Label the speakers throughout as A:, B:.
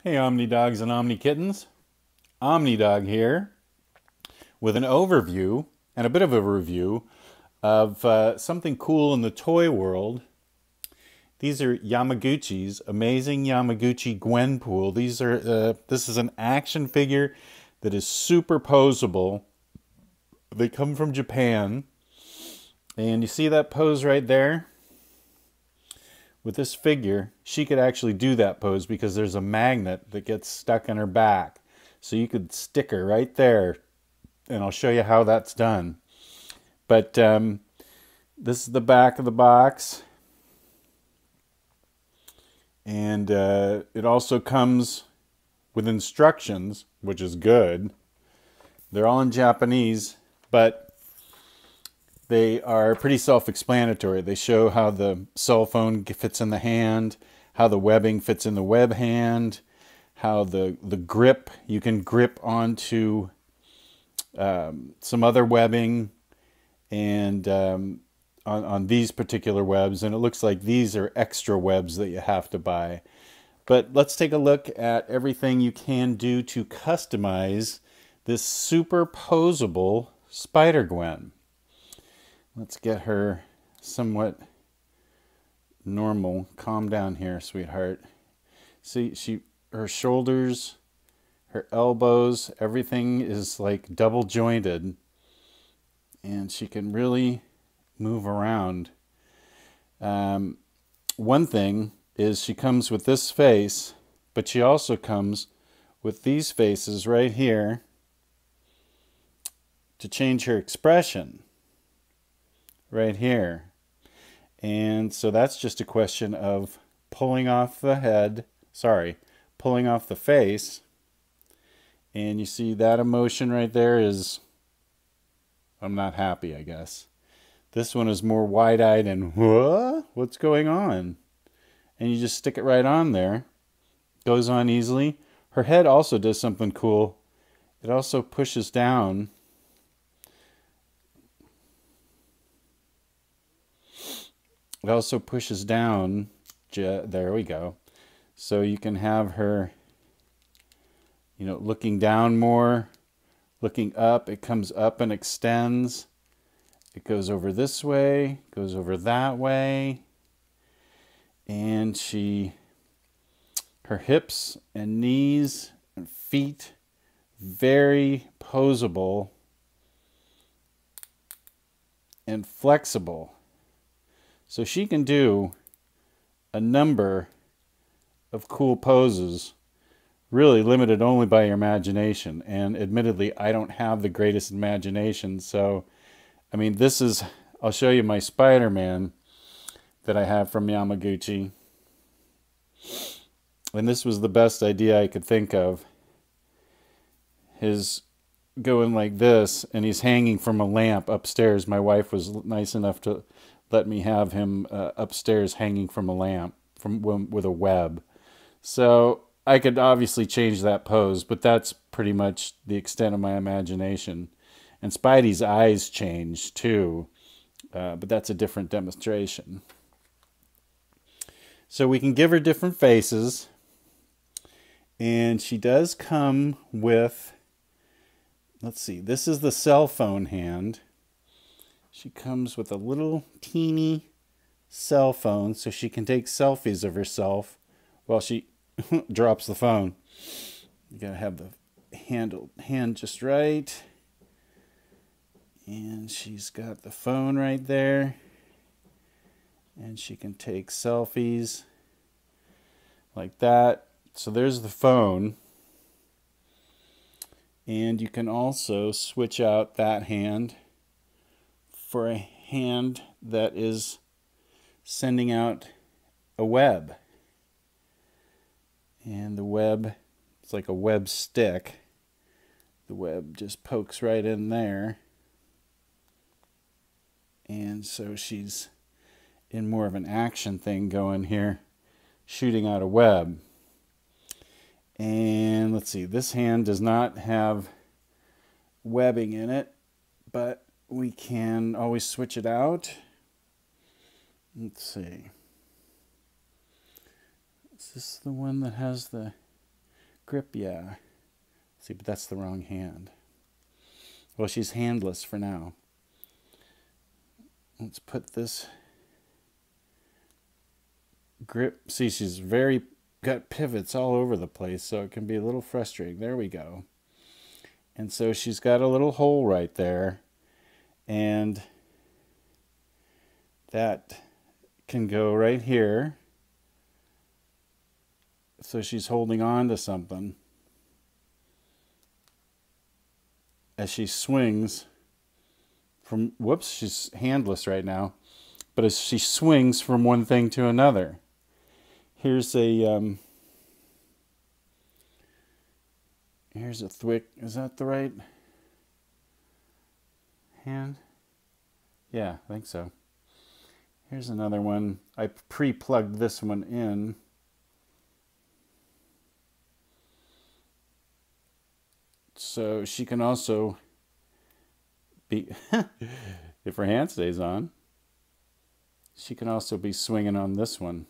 A: Hey Omni Dogs and Omni Kittens, Omni Dog here with an overview and a bit of a review of something cool in the toy world. These are Yamaguchi's amazing Yamaguchi Gwenpool. This is an action figure that is super posable. They come from Japan, and you see that pose right there? With this figure, she could actually do that pose because there's a magnet that gets stuck in her back. So you could stick her right there, and I'll show you how that's done. But this is the back of the box. And it also comes with instructions, which is good. They're all in Japanese, but they are pretty self-explanatory. They show how the cell phone fits in the hand, how the webbing fits in the web hand, how the grip, you can grip onto some other webbing and on these particular webs. And it looks like these are extra webs that you have to buy. But let's take a look at everything you can do to customize this super posable Spider-Gwen. Let's get her somewhat normal. Calm down here, sweetheart. See, her shoulders, her elbows, everything is like double jointed. And she can really move around. One thing is she comes with this face, but she also comes with these faces right here to change her expression. Right here. And so that's just a question of pulling off the head, pulling off the face. And you see that emotion right there is, I'm not happy, I guess. This one is more wide-eyed and, what's going on? And you just stick it right on there. Goes on easily. Her head also does something cool. It also pushes down. It also pushes down, there we go. So you can have her, looking down more, looking up. It comes up and extends. It goes over this way, goes over that way. And her hips and knees and feet, very posable and flexible. So she can do a number of cool poses, really limited only by your imagination. And admittedly, I don't have the greatest imagination. So, I mean, I'll show you my Spider-Man that I have from Yamaguchi. And this was the best idea I could think of. His going like this, and he's hanging from a lamp upstairs. My wife was nice enough to let me have him upstairs hanging from a lamp with a web. So I could obviously change that pose, but that's pretty much the extent of my imagination. And Spidey's eyes change too, but that's a different demonstration. So we can give her different faces, and she does come with, let's see, this is the cell phone hand. She comes with a little teeny cell phone so she can take selfies of herself while she drops the phone. You gotta have the hand just right. And she's got the phone right there. And she can take selfies like that. So there's the phone. And you can also switch out that hand for a hand that is sending out a web. And the web, it's like a web stick. The web just pokes right in there. And so she's in more of an action thing going here, shooting out a web. And let's see, this hand does not have webbing in it, but we can always switch it out. Let's see. Is this the one that has the Grip, yeah. See, but that's the wrong hand. Well, she's handless for now. Let's put this grip. See, she's got pivots all over the place, so it can be a little frustrating. There we go. And so she's got a little hole right there, and that can go right here. So she's holding on to something as she swings from, whoops, she's handless right now, but as she swings from one thing to another. Here's a thwick. Is that the right hand? Yeah, I think so. Here's another one. I pre-plugged this one in. So she can also be, if her hand stays on, she can also be swinging on this one.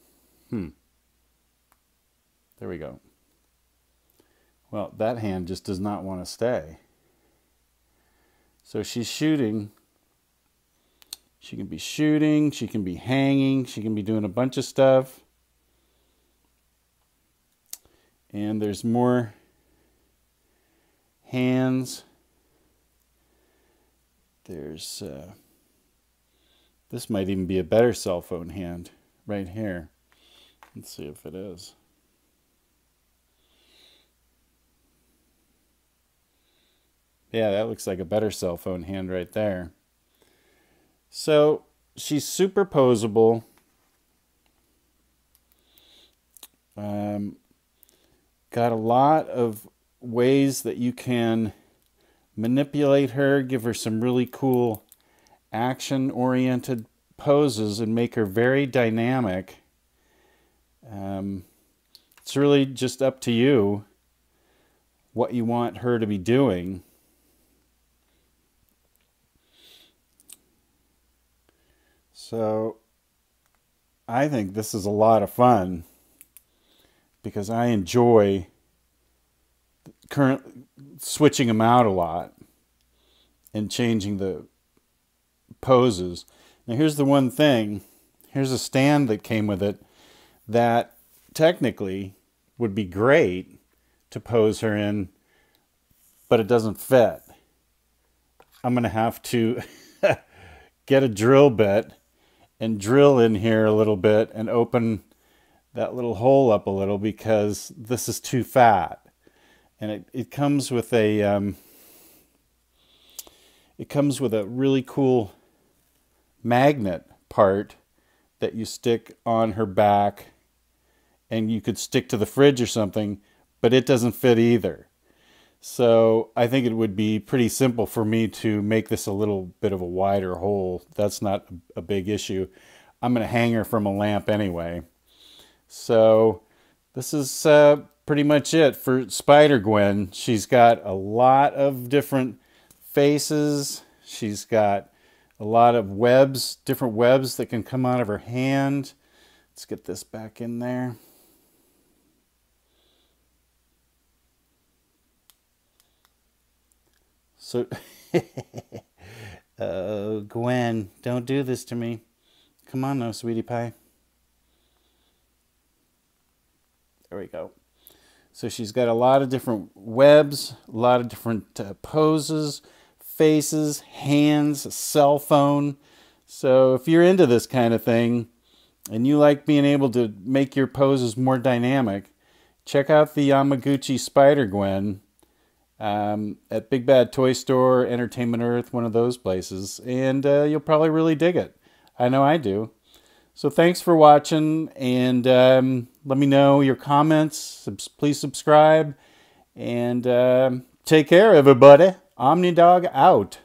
A: There we go. Well, that hand just does not want to stay. So she's shooting. She can be shooting, she can be hanging, she can be doing a bunch of stuff. And there's more hands. There's, this might even be a better cell phone hand right here. Let's see if it is. Yeah, that looks like a better cell phone hand right there. So she's super posable. Got a lot of ways that you can manipulate her, give her some really cool action-oriented poses and make her very dynamic. It's really just up to you what you want her to be doing. So I think this is a lot of fun because I enjoy switching them out a lot and changing the poses. Now here's the one thing. Here's a stand that came with it that technically would be great to pose her in, but it doesn't fit. I'm going to have to get a drill bit and drill in here a little bit and open that little hole up a little because this is too fat. And it comes with a really cool magnet part that you stick on her back, and you could stick to the fridge or something, but it doesn't fit either. So I think it would be pretty simple for me to make this a little bit of a wider hole. That's not a big issue. I'm going to hang her from a lamp anyway. So this is pretty much it for Spider-Gwen. She's got a lot of different faces. She's got a lot of webs, different webs that can come out of her hand. Let's get this back in there. So, oh, Gwen, don't do this to me. Come on now, sweetie pie. There we go. So she's got a lot of different webs, a lot of different poses, faces, hands, a cell phone. So if you're into this kind of thing and you like being able to make your poses more dynamic, check out the Yamaguchi Spider-Gwen at Big Bad Toy Store, Entertainment Earth, one of those places, and you'll probably really dig it. I know I do. So thanks for watching, and let me know your comments. Please subscribe, and take care, everybody. OmniDog out.